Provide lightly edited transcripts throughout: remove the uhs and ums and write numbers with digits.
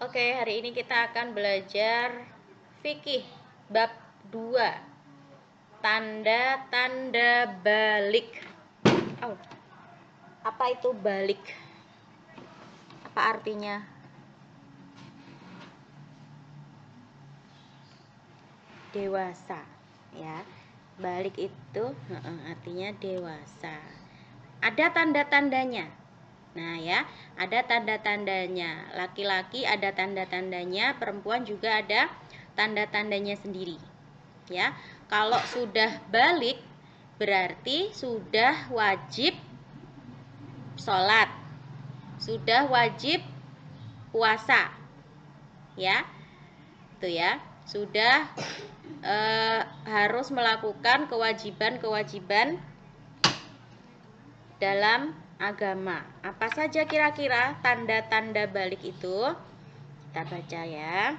Oke, hari ini kita akan belajar fikih bab 2, tanda-tanda balik. Oh, apa itu balik? Apa artinya? Dewasa, ya. Balik itu artinya dewasa. Ada tanda-tandanya. Nah, ya, ada tanda-tandanya. Laki-laki ada tanda-tandanya, perempuan juga ada tanda-tandanya sendiri. Ya, kalau sudah balik berarti sudah wajib sholat, sudah wajib puasa, ya, itu ya, sudah harus melakukan kewajiban-kewajiban dalam agama. Apa saja kira-kira tanda-tanda balik itu? Kita baca ya.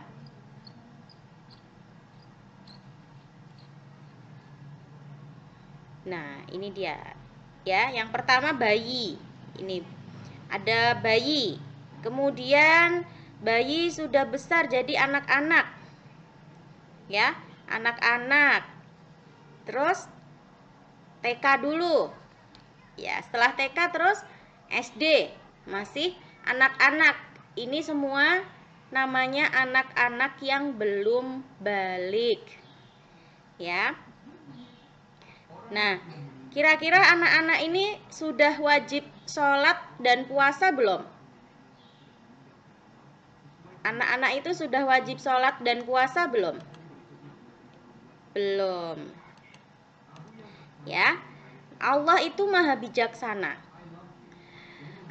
Nah, ini dia. Ya, yang pertama bayi. Ini ada bayi. Kemudian bayi sudah besar jadi anak-anak. Ya, anak-anak. Terus TK dulu. Ya, setelah TK terus SD. Masih anak-anak. Ini semua namanya anak-anak yang belum balik. Ya. Nah, kira-kira anak-anak ini sudah wajib sholat dan puasa belum? Anak-anak itu sudah wajib sholat dan puasa belum? Belum. Ya, Allah itu maha bijaksana.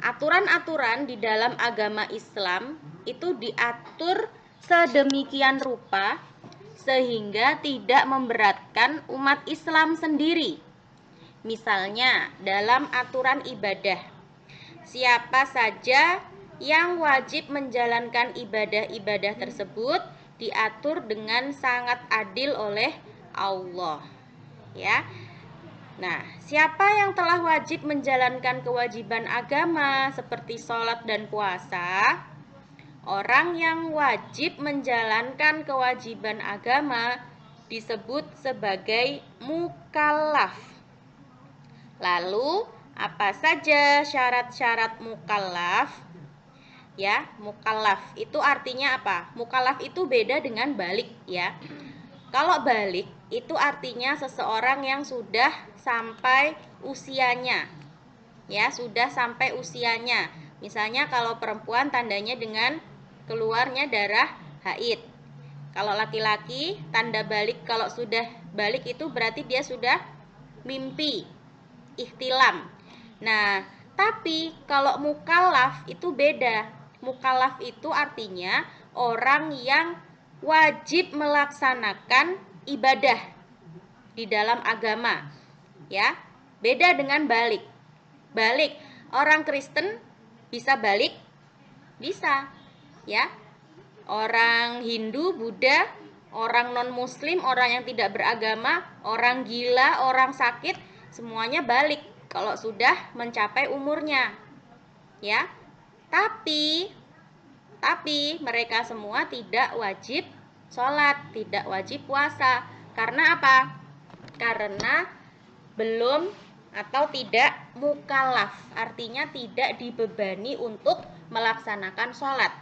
Aturan-aturan di dalam agama Islam itu diatur sedemikian rupa sehingga tidak memberatkan umat Islam sendiri. Misalnya dalam aturan ibadah, siapa saja yang wajib menjalankan ibadah-ibadah tersebut diatur dengan sangat adil oleh Allah. Ya. Nah, siapa yang telah wajib menjalankan kewajiban agama seperti sholat dan puasa? Orang yang wajib menjalankan kewajiban agama disebut sebagai mukallaf. Lalu, apa saja syarat-syarat mukallaf? Ya, mukallaf itu artinya apa? Mukallaf itu beda dengan balik, ya. Kalau balik itu artinya seseorang yang sudah sampai usianya. Ya, sudah sampai usianya. Misalnya kalau perempuan tandanya dengan keluarnya darah haid. Kalau laki-laki tanda balik kalau sudah balik itu berarti dia sudah mimpi, ihtilam. Nah, tapi kalau mukallaf itu beda. Mukallaf itu artinya orang yang wajib melaksanakan ibadah di dalam agama. Ya, beda dengan balik. Balik, orang Kristen bisa balik? Bisa. Ya. Orang Hindu, Buddha, orang non-muslim, orang yang tidak beragama, orang gila, orang sakit, semuanya balik kalau sudah mencapai umurnya. Ya. Tapi mereka semua tidak wajib sholat, tidak wajib puasa. Karena apa? Karena belum atau tidak mukallaf, artinya tidak dibebani untuk melaksanakan sholat.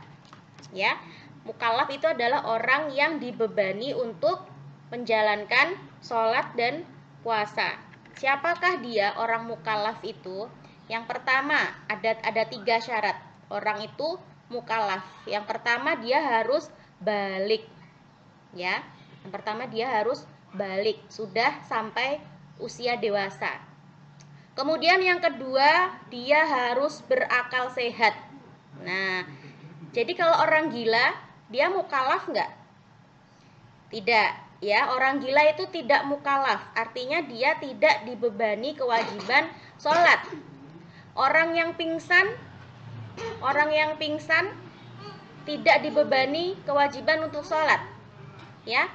Ya, mukallaf itu adalah orang yang dibebani untuk menjalankan sholat dan puasa. Siapakah dia orang mukallaf itu? Yang pertama, ada 3 syarat orang itu mukallaf. Yang pertama dia harus balik. Ya, yang pertama dia harus balik, sudah sampai usia dewasa. Kemudian yang kedua, dia harus berakal sehat. Nah, jadi kalau orang gila, dia mukallaf enggak? Tidak, ya. Orang gila itu tidak mukallaf, artinya dia tidak dibebani kewajiban sholat. Orang yang pingsan tidak dibebani kewajiban untuk sholat. Ya.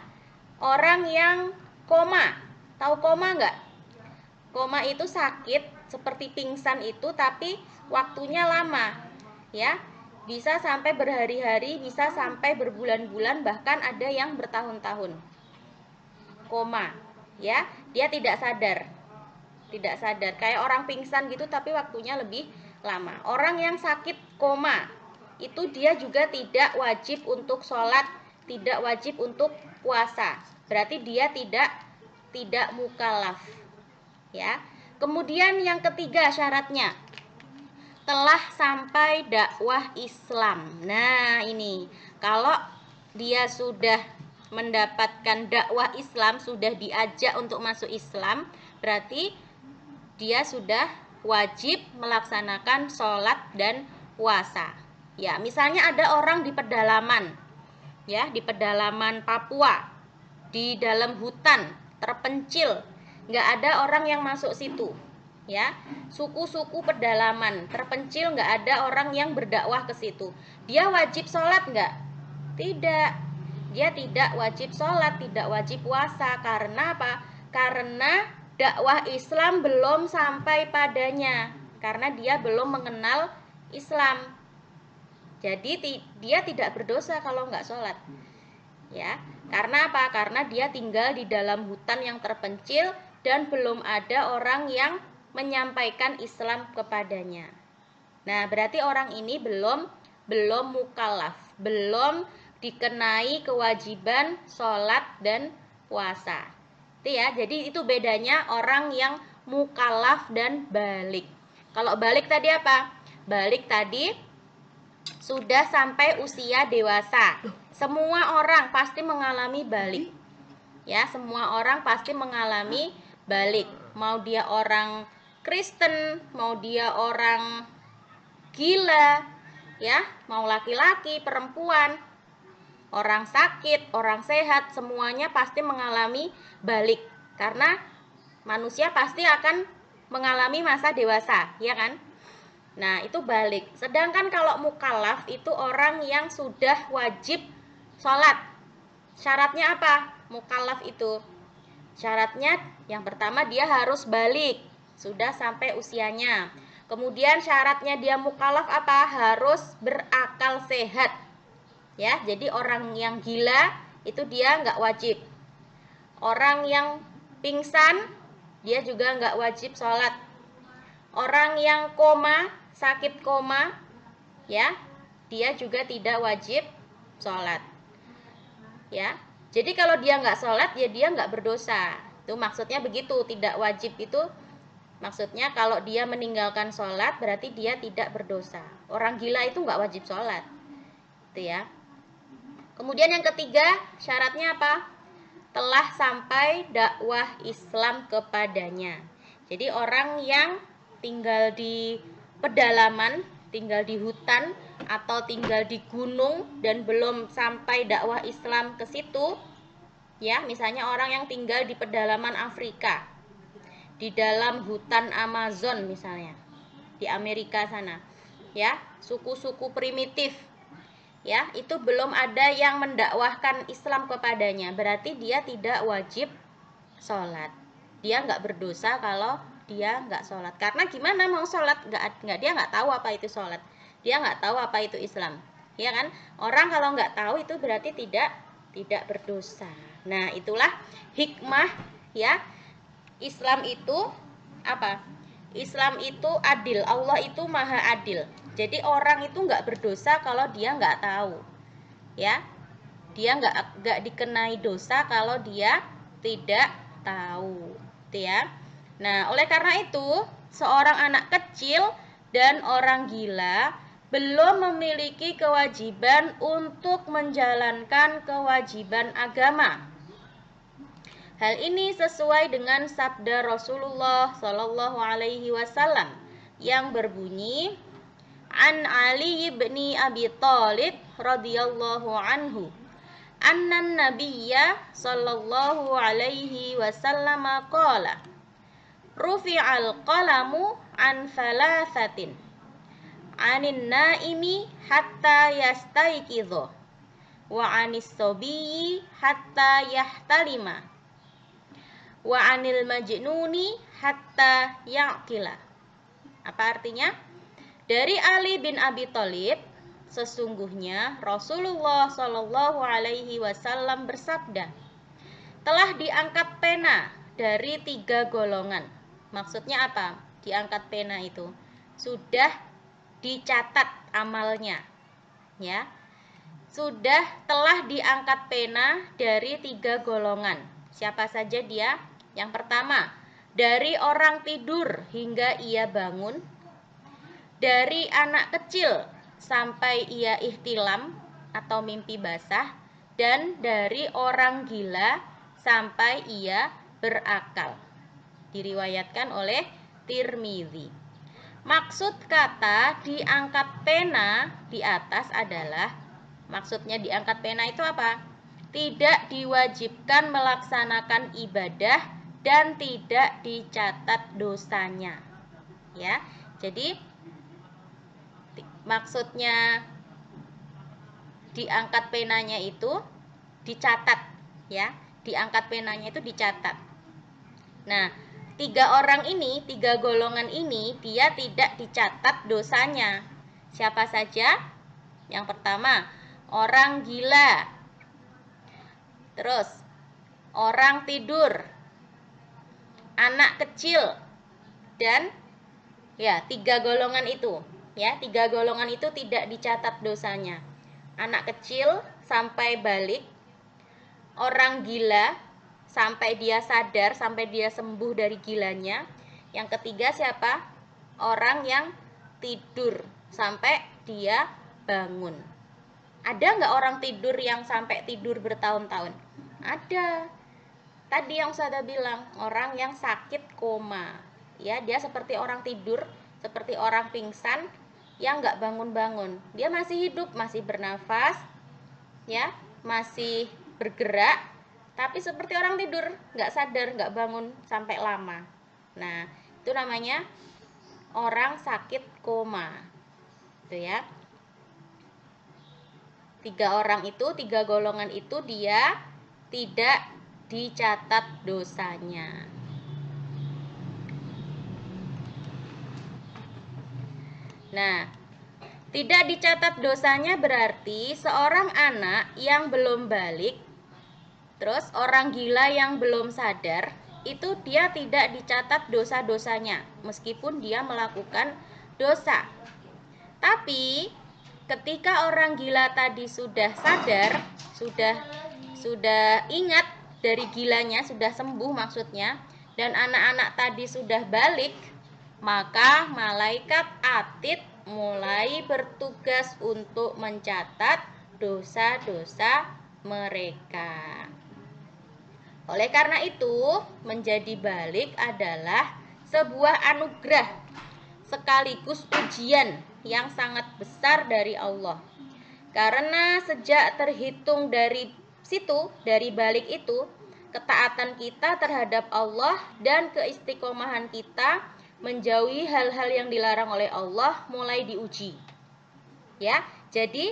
Orang yang koma, tahu koma enggak? Koma itu sakit seperti pingsan itu tapi waktunya lama. Ya. Bisa sampai berhari-hari, bisa sampai berbulan-bulan, bahkan ada yang bertahun-tahun. Koma, ya, dia tidak sadar. Tidak sadar, kayak orang pingsan gitu tapi waktunya lebih lama. Orang yang sakit koma, itu dia juga tidak wajib untuk sholat, tidak wajib untuk puasa. Berarti dia tidak mukallaf. Ya. Kemudian yang ketiga syaratnya, telah sampai dakwah Islam. Nah, ini kalau dia sudah mendapatkan dakwah Islam, sudah diajak untuk masuk Islam, berarti dia sudah wajib melaksanakan sholat dan puasa. Ya, misalnya ada orang di pedalaman, ya, di pedalaman Papua, di dalam hutan terpencil, nggak ada orang yang masuk situ, ya, suku-suku pedalaman terpencil, nggak ada orang yang berdakwah ke situ. Dia wajib sholat nggak? Tidak, dia tidak wajib sholat, tidak wajib puasa. Karena apa? Karena dakwah Islam belum sampai padanya, karena dia belum mengenal Islam. Jadi dia tidak berdosa kalau nggak sholat, ya. Karena apa? Karena dia tinggal di dalam hutan yang terpencil dan belum ada orang yang menyampaikan Islam kepadanya. Nah, berarti orang ini belum mukallaf, belum dikenai kewajiban sholat dan puasa. Itu ya, jadi itu bedanya orang yang mukallaf dan balik. Kalau balik tadi apa? Balik tadi sudah sampai usia dewasa. Semua orang pasti mengalami balik. Ya, semua orang pasti mengalami balik. Mau dia orang Kristen, mau dia orang gila, ya, mau laki-laki, perempuan, orang sakit, orang sehat, semuanya pasti mengalami balik. Karena manusia pasti akan mengalami masa dewasa, ya kan? Nah, itu balik. Sedangkan kalau mukallaf itu orang yang sudah wajib sholat. Syaratnya apa? Mukallaf itu syaratnya yang pertama dia harus balik, sudah sampai usianya. Kemudian syaratnya dia mukallaf apa? Harus berakal sehat. Ya, jadi orang yang gila itu dia nggak wajib. Orang yang pingsan dia juga nggak wajib sholat. Orang yang koma, sakit koma, ya, dia juga tidak wajib sholat. Ya, jadi kalau dia nggak sholat ya dia nggak berdosa. Itu maksudnya begitu. Tidak wajib itu maksudnya kalau dia meninggalkan sholat berarti dia tidak berdosa. Orang gila itu nggak wajib sholat, itu ya. Kemudian yang ketiga syaratnya apa? Telah sampai dakwah Islam kepadanya. Jadi orang yang tinggal di pedalaman, tinggal di hutan atau tinggal di gunung dan belum sampai dakwah Islam ke situ, ya, misalnya orang yang tinggal di pedalaman Afrika, di dalam hutan Amazon misalnya, di Amerika sana, ya, suku-suku primitif, ya, itu belum ada yang mendakwahkan Islam kepadanya, berarti dia tidak wajib sholat. Dia nggak berdosa kalau dia nggak sholat. Karena gimana mau sholat? Dia nggak tahu apa itu sholat. Dia nggak tahu apa itu Islam, ya kan? Orang kalau nggak tahu itu berarti tidak berdosa. Nah, itulah hikmah, ya. Islam itu apa? Islam itu adil. Allah itu maha adil. Jadi orang itu nggak berdosa kalau dia nggak tahu, ya. Dia nggak dikenai dosa kalau dia tidak tahu, gitu ya. Nah, oleh karena itu, seorang anak kecil dan orang gila belum memiliki kewajiban untuk menjalankan kewajiban agama. Hal ini sesuai dengan sabda Rasulullah Shallallahu Alaihi Wasallam yang berbunyi, An Ali bin Abi Thalib radhiyallahu anhu, annan nabiyya sallallahu alaihi wasallam qala, rufi'al qalamu an thalathatin, anin naimi hatta yastayqidha, wa anis sabiyyi hatta yahtalima, wa anil majnuni hatta yaqila. Apa artinya? Dari Ali bin Abi Thalib, Sesungguhnya Rasulullah Shallallahu Alaihi Wasallam bersabda, telah diangkat pena dari 3 golongan. Maksudnya apa? Diangkat pena itu sudah dicatat amalnya, ya. Telah diangkat pena dari 3 golongan. Siapa saja dia? Yang pertama, dari orang tidur hingga ia bangun, dari anak kecil sampai ia ihtilam atau mimpi basah, dan dari orang gila sampai ia berakal. Diriwayatkan oleh Tirmidzi. Maksud kata diangkat pena di atas adalah, maksudnya diangkat pena itu apa? Tidak diwajibkan melaksanakan ibadah dan tidak dicatat dosanya. Ya. Jadi maksudnya diangkat penanya itu dicatat, ya. Diangkat penanya itu dicatat. Nah, 3 orang ini, 3 golongan ini, dia tidak dicatat dosanya. Siapa saja? Yang pertama, orang gila. Terus, orang tidur, anak kecil, dan ya 3 golongan itu. Ya, 3 golongan itu tidak dicatat dosanya. Anak kecil sampai balik, orang gila sampai dia sadar, sampai dia sembuh dari gilanya. Yang ketiga siapa? Orang yang tidur sampai dia bangun. Ada nggak orang tidur yang sampai tidur bertahun-tahun? Ada. Tadi yang saya bilang, orang yang sakit koma. Ya, dia seperti orang tidur, seperti orang pingsan yang nggak bangun-bangun. Dia masih hidup, masih bernafas, ya, masih bergerak, tapi seperti orang tidur, nggak sadar, nggak bangun sampai lama. Nah, itu namanya orang sakit koma. Itu ya. 3 orang itu, 3 golongan itu dia tidak dicatat dosanya. Nah, tidak dicatat dosanya berarti seorang anak yang belum balik, terus orang gila yang belum sadar, itu dia tidak dicatat dosa-dosanya meskipun dia melakukan dosa. Tapi ketika orang gila tadi sudah sadar, sudah ingat dari gilanya, sudah sembuh maksudnya, dan anak-anak tadi sudah balik, maka malaikat atid mulai bertugas untuk mencatat dosa-dosa mereka. Oleh karena itu, menjadi balik adalah sebuah anugerah sekaligus ujian yang sangat besar dari Allah. Karena sejak terhitung dari situ, dari balik itu, ketaatan kita terhadap Allah dan keistiqomahan kita menjauhi hal-hal yang dilarang oleh Allah mulai diuji. Ya, jadi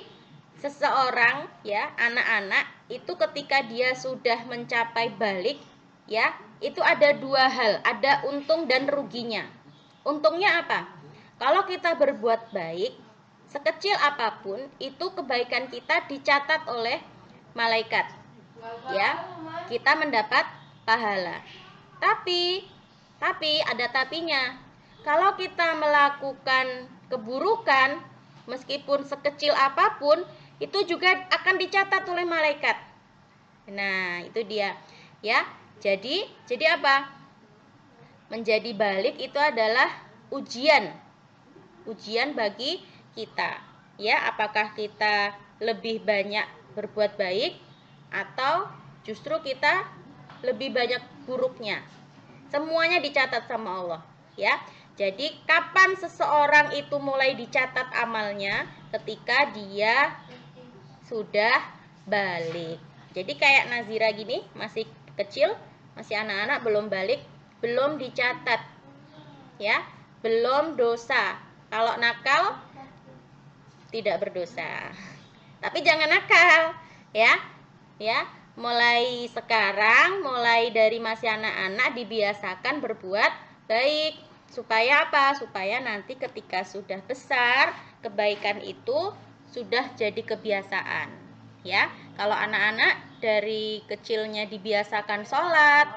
seseorang, ya, anak-anak itu ketika dia sudah mencapai balik, ya, itu ada 2 hal, ada untung dan ruginya. Untungnya apa? Kalau kita berbuat baik, sekecil apapun, itu kebaikan kita dicatat oleh malaikat. Ya, kita mendapat pahala. Tapi ada tapinya. Kalau kita melakukan keburukan, meskipun sekecil apapun, itu juga akan dicatat oleh malaikat. Nah, itu dia. Ya, jadi apa? Menjadi balik itu adalah ujian bagi kita. Ya, apakah kita lebih banyak berbuat baik atau justru kita lebih banyak buruknya? Semuanya dicatat sama Allah, ya. Jadi kapan seseorang itu mulai dicatat amalnya? Ketika dia sudah balik. Jadi kayak Nazira gini, masih kecil, masih anak-anak, belum balik, belum dicatat, ya, belum dosa. Kalau nakal tidak berdosa. Tapi jangan nakal, ya. Mulai sekarang, mulai dari masih anak-anak dibiasakan berbuat baik. Supaya apa? Supaya nanti ketika sudah besar, kebaikan itu sudah jadi kebiasaan. Ya, kalau anak-anak dari kecilnya dibiasakan sholat,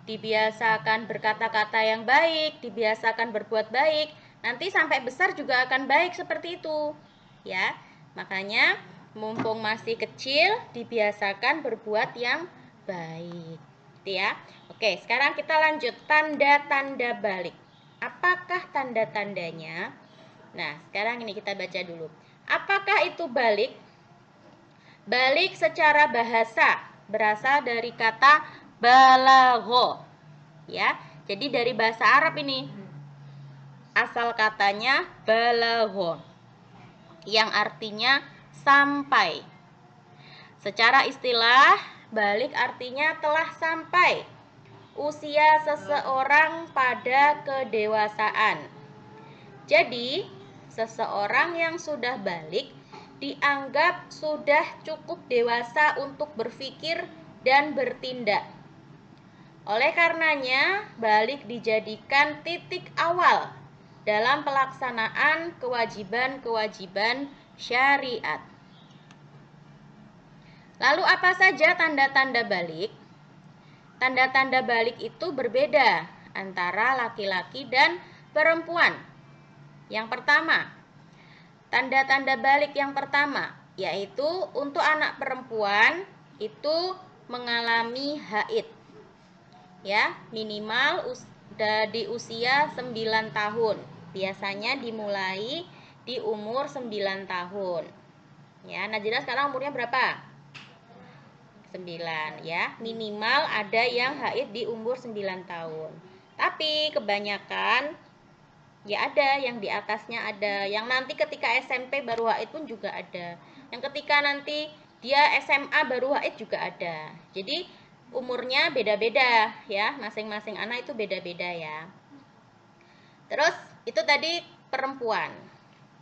dibiasakan berkata-kata yang baik, dibiasakan berbuat baik, nanti sampai besar juga akan baik seperti itu. Ya, makanya mumpung masih kecil dibiasakan berbuat yang baik. Gitu ya. Oke, sekarang kita lanjut tanda-tanda balik. Apakah tanda-tandanya? Nah, sekarang ini kita baca dulu. Apakah itu balik? Balik secara bahasa berasal dari kata balagho. Ya, jadi dari bahasa Arab ini. Asal katanya balagho, yang artinya sampai. Secara istilah, balik artinya telah sampai usia seseorang pada kedewasaan. Jadi, seseorang yang sudah balik dianggap sudah cukup dewasa untuk berpikir dan bertindak. Oleh karenanya, balik dijadikan titik awal dalam pelaksanaan kewajiban-kewajiban syariat. Lalu apa saja tanda-tanda balik? Tanda-tanda balik itu berbeda antara laki-laki dan perempuan. Yang pertama, tanda-tanda balik yang pertama yaitu untuk anak perempuan itu mengalami haid. Ya, minimal di usia 9 tahun. Biasanya dimulai di umur 9 tahun. Ya, Najila sekarang umurnya berapa? 9 ya. Minimal ada yang haid di umur 9 tahun. Tapi kebanyakan ya ada yang di atasnya ada, yang nanti ketika SMP baru haid pun juga ada. Yang ketika nanti dia SMA baru haid juga ada. Jadi umurnya beda-beda ya, masing-masing anak itu beda-beda ya. Terus itu tadi perempuan.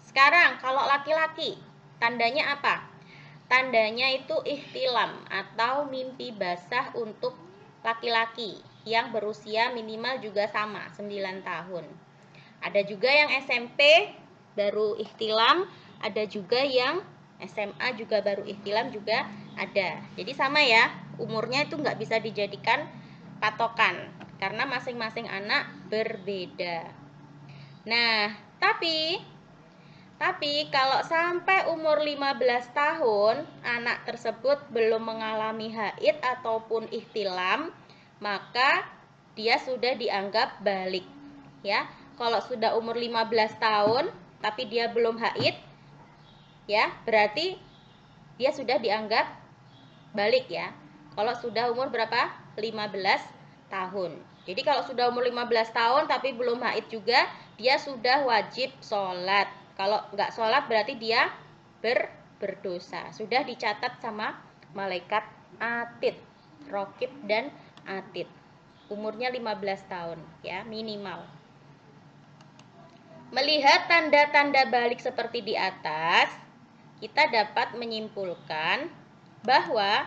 Sekarang kalau laki-laki, tandanya apa? Tandanya itu ihtilam atau mimpi basah untuk laki-laki yang berusia minimal juga sama 9 tahun. Ada juga yang SMP baru ihtilam, ada juga yang SMA juga baru ihtilam juga ada. Jadi sama ya, umurnya itu nggak bisa dijadikan patokan karena masing-masing anak berbeda. Nah, tapi kalau sampai umur 15 tahun anak tersebut belum mengalami haid ataupun ihtilam, maka dia sudah dianggap balik. Ya, kalau sudah umur 15 tahun tapi dia belum haid, ya, berarti dia sudah dianggap balik ya. Kalau sudah umur berapa? 15 tahun. Jadi kalau sudah umur 15 tahun tapi belum haid juga, dia sudah wajib sholat. Kalau nggak sholat berarti dia berdosa. Sudah dicatat sama malaikat atid, rokib dan atid. Umurnya 15 tahun ya minimal. Melihat tanda-tanda balik seperti di atas, kita dapat menyimpulkan bahwa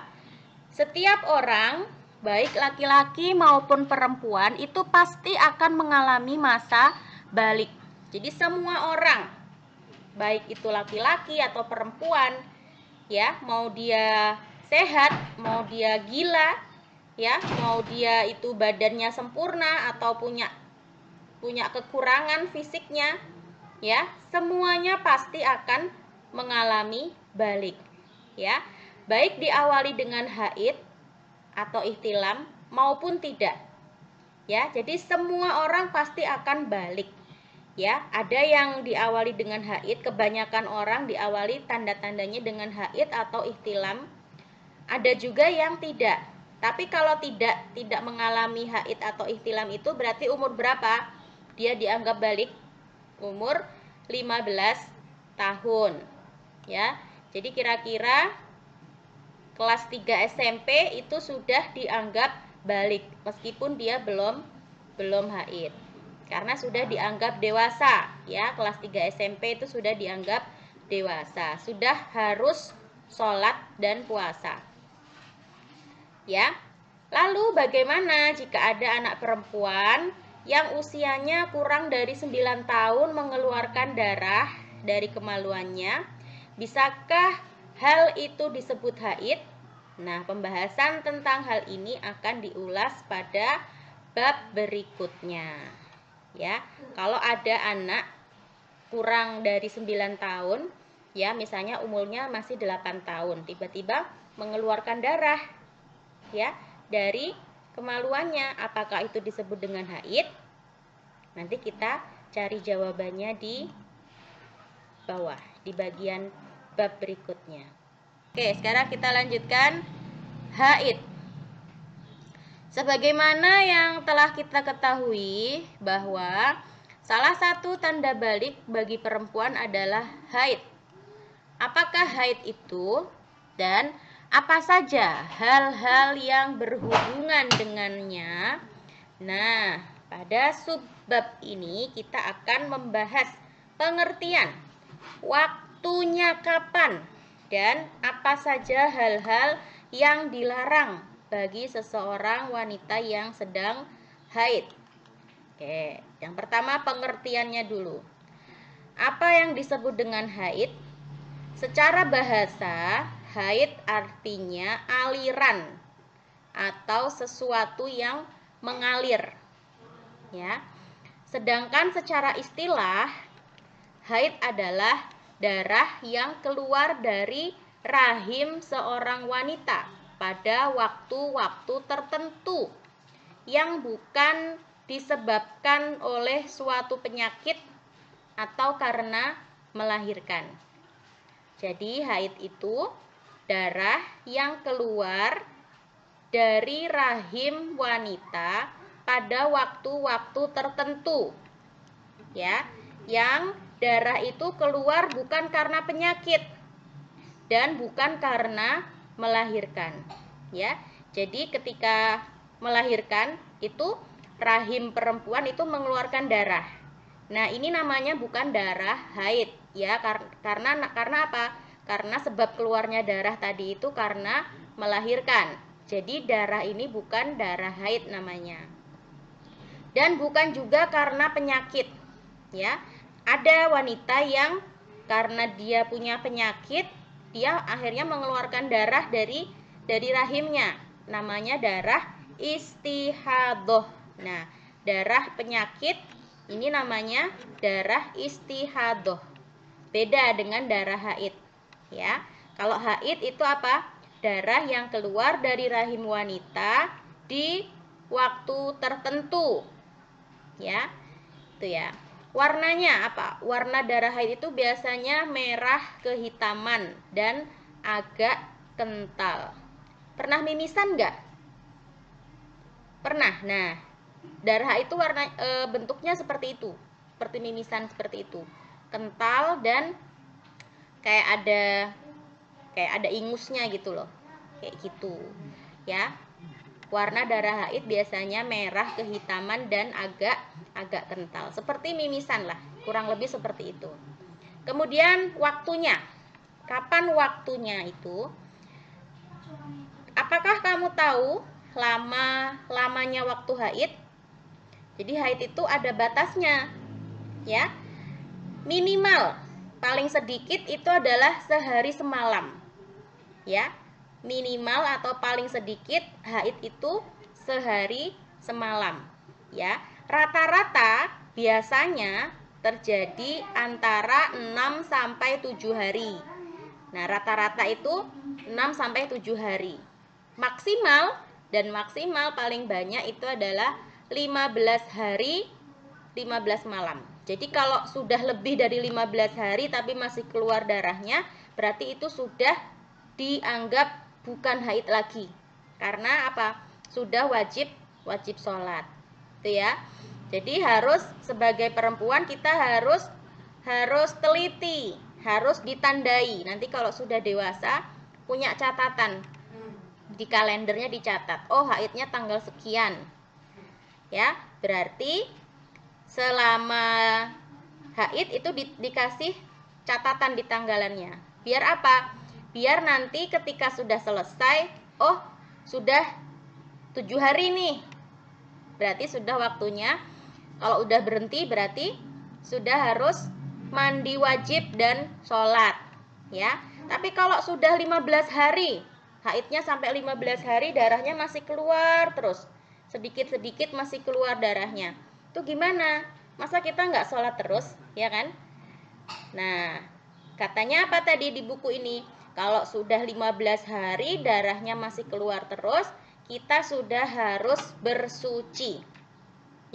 setiap orang, baik laki-laki maupun perempuan, itu pasti akan mengalami masa balik. Jadi semua orang, baik itu laki-laki atau perempuan, ya, mau dia sehat, mau dia gila, ya, mau dia itu badannya sempurna atau punya kekurangan fisiknya, ya, semuanya pasti akan mengalami balik, ya. Baik diawali dengan haid atau ihtilam maupun tidak. Ya, jadi semua orang pasti akan balik. Ya, ada yang diawali dengan haid, kebanyakan orang diawali tanda-tandanya dengan haid atau ihtilam. Ada juga yang tidak. Tapi kalau tidak mengalami haid atau ihtilam itu berarti umur berapa? Dia dianggap balik umur 15 tahun. Ya. Jadi kira-kira kelas 3 SMP itu sudah dianggap balik meskipun dia belum haid. Karena sudah dianggap dewasa, ya. Kelas 3 SMP itu sudah dianggap dewasa, sudah harus sholat dan puasa. Ya. Lalu bagaimana jika ada anak perempuan yang usianya kurang dari 9 tahun mengeluarkan darah dari kemaluannya, Bisakah hal itu disebut haid? Nah, pembahasan tentang hal ini akan diulas pada bab berikutnya. Ya, kalau ada anak kurang dari 9 tahun, ya misalnya umurnya masih 8 tahun, tiba-tiba mengeluarkan darah ya dari kemaluannya, apakah itu disebut dengan haid? Nanti kita cari jawabannya di bawah, di bagian bab berikutnya. Oke, sekarang kita lanjutkan haid. Sebagaimana yang telah kita ketahui bahwa salah satu tanda balik bagi perempuan adalah haid. Apakah haid itu dan apa saja hal-hal yang berhubungan dengannya? Nah, pada subbab ini kita akan membahas pengertian, waktunya kapan, dan apa saja hal-hal yang dilarang bagi seseorang wanita yang sedang haid. Oke, yang pertama pengertiannya dulu. Apa yang disebut dengan haid? Secara bahasa, haid artinya aliran atau sesuatu yang mengalir. Ya. Sedangkan secara istilah, haid adalah darah yang keluar dari rahim seorang wanita pada waktu-waktu tertentu yang bukan disebabkan oleh suatu penyakit atau karena melahirkan. Jadi haid itu darah yang keluar dari rahim wanita pada waktu-waktu tertentu. Ya, yang darah itu keluar bukan karena penyakit dan bukan karena melahirkan. Ya, jadi ketika melahirkan itu rahim perempuan itu mengeluarkan darah. Nah, ini namanya bukan darah haid, ya, karena apa? Karena sebab keluarnya darah tadi itu karena melahirkan. Jadi darah ini bukan darah haid namanya. Dan bukan juga karena penyakit, ya. Ada wanita yang karena dia punya penyakit, dia akhirnya mengeluarkan darah dari rahimnya. Namanya darah istihadoh. Nah, darah penyakit ini namanya darah istihadoh. Beda dengan darah haid, ya. Kalau haid itu apa? Darah yang keluar dari rahim wanita di waktu tertentu. Ya. Itu ya. Warnanya apa? Warna darah haid itu biasanya merah kehitaman dan agak kental. Pernah mimisan enggak? Pernah. Nah, darah itu warna bentuknya seperti itu, seperti mimisan seperti itu, kental dan kayak ada ingusnya gitu loh, kayak gitu, ya. Warna darah haid biasanya merah kehitaman dan agak kental, seperti mimisan lah, kurang lebih seperti itu. Kemudian waktunya, kapan waktunya itu? Apakah kamu tahu lamanya waktu haid? Jadi haid itu ada batasnya, ya. Minimal paling sedikit itu adalah sehari semalam, ya. Minimal atau paling sedikit haid itu sehari semalam, ya. Rata-rata biasanya terjadi antara 6 sampai 7 hari. Nah, rata-rata itu 6 sampai 7 hari. Maksimal paling banyak itu adalah 15 hari 15 malam. Jadi kalau sudah lebih dari 15 hari tapi masih keluar darahnya, berarti itu sudah dianggap bukan haid lagi. Karena apa? Sudah wajib sholat. Itu ya. Jadi harus sebagai perempuan kita harus teliti, harus ditandai. Nanti kalau sudah dewasa punya catatan. Di kalendernya dicatat. Oh, haidnya tanggal sekian. Ya, berarti selama haid itu dikasih catatan di tanggalannya. Biar apa? Biar nanti ketika sudah selesai, oh sudah 7 hari nih, berarti sudah waktunya. Kalau udah berhenti berarti sudah harus mandi wajib dan sholat. ya. Tapi kalau sudah 15 hari, haidnya sampai 15 hari darahnya masih keluar terus, sedikit-sedikit masih keluar darahnya, itu gimana? Masa kita nggak sholat terus, ya kan? Nah, katanya apa tadi di buku ini? Kalau sudah 15 hari darahnya masih keluar terus, kita sudah harus bersuci.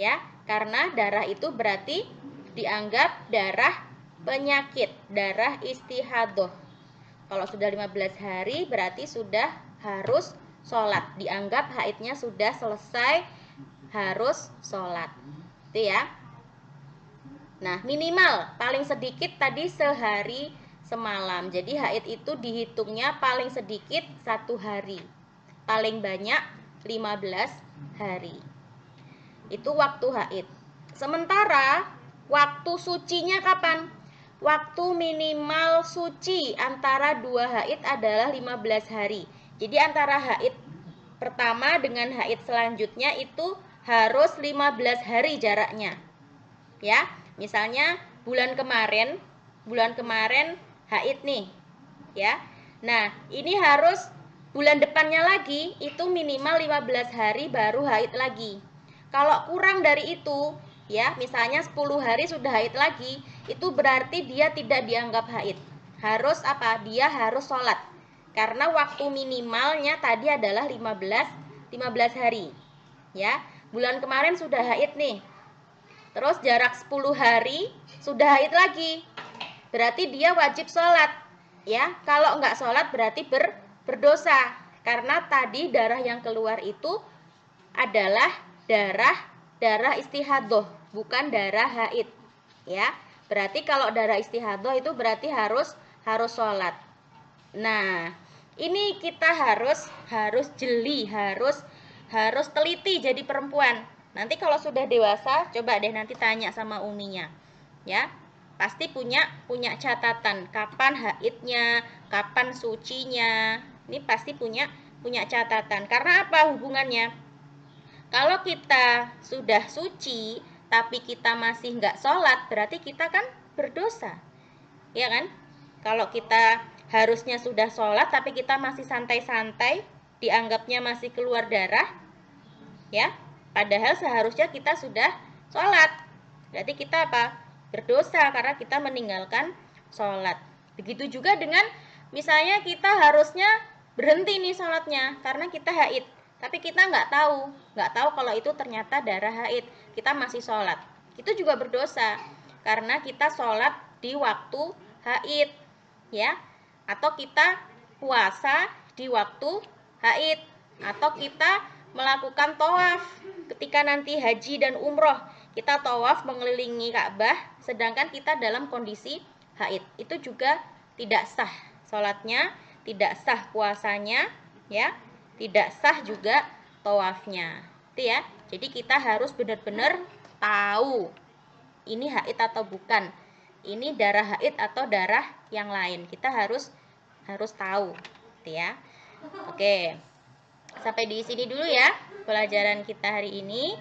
Ya, karena darah itu berarti dianggap darah penyakit, darah istihadoh. Kalau sudah 15 hari berarti sudah harus sholat. Dianggap haidnya sudah selesai, harus sholat. Itu ya. Nah, minimal paling sedikit tadi sehari semalam. Jadi haid itu dihitungnya paling sedikit 1 hari. Paling banyak 15 hari. Itu waktu haid. Sementara waktu sucinya kapan? Waktu minimal suci antara 2 haid adalah 15 hari. Jadi antara haid pertama dengan haid selanjutnya itu harus 15 hari jaraknya. Ya, misalnya bulan kemarin haid nih, ya. Nah, ini harus bulan depannya lagi itu minimal 15 hari baru haid lagi. Kalau kurang dari itu, ya, misalnya 10 hari sudah haid lagi, itu berarti dia tidak dianggap haid. Harus apa? Dia harus sholat. Karena waktu minimalnya tadi adalah 15 hari. Ya, bulan kemarin sudah haid nih. Terus jarak 10 hari sudah haid lagi. Berarti dia wajib sholat. Ya, kalau nggak sholat berarti berdosa. Karena tadi darah yang keluar itu adalah darah istihadoh, bukan darah haid. Ya, berarti kalau darah istihadoh itu berarti harus sholat. Nah, ini kita harus jeli, harus teliti jadi perempuan. Nanti kalau sudah dewasa, coba deh nanti tanya sama uminya. Ya, pasti punya catatan kapan haidnya, kapan sucinya. Ini pasti punya catatan. Karena apa hubungannya? Kalau kita sudah suci tapi kita masih nggak sholat, berarti kita kan berdosa, ya kan? Kalau kita harusnya sudah sholat tapi kita masih santai-santai, dianggapnya masih keluar darah, ya. Padahal seharusnya kita sudah sholat. Berarti kita apa? Berdosa karena kita meninggalkan sholat. Begitu juga dengan misalnya kita harusnya berhenti nih sholatnya karena kita haid. Tapi kita nggak tahu kalau itu ternyata darah haid. Kita masih sholat. Itu juga berdosa karena kita sholat di waktu haid, ya. Atau kita puasa di waktu haid, atau kita melakukan tawaf ketika nanti haji dan umroh. Kita tawaf mengelilingi Ka'bah sedangkan kita dalam kondisi haid. Itu juga tidak sah sholatnya, tidak sah puasanya, ya. Tidak sah juga tawafnya. Itu ya. Jadi kita harus benar-benar tahu ini haid atau bukan. Ini darah haid atau darah yang lain. Kita harus tahu, gitu ya. Oke. Sampai di sini dulu ya pelajaran kita hari ini.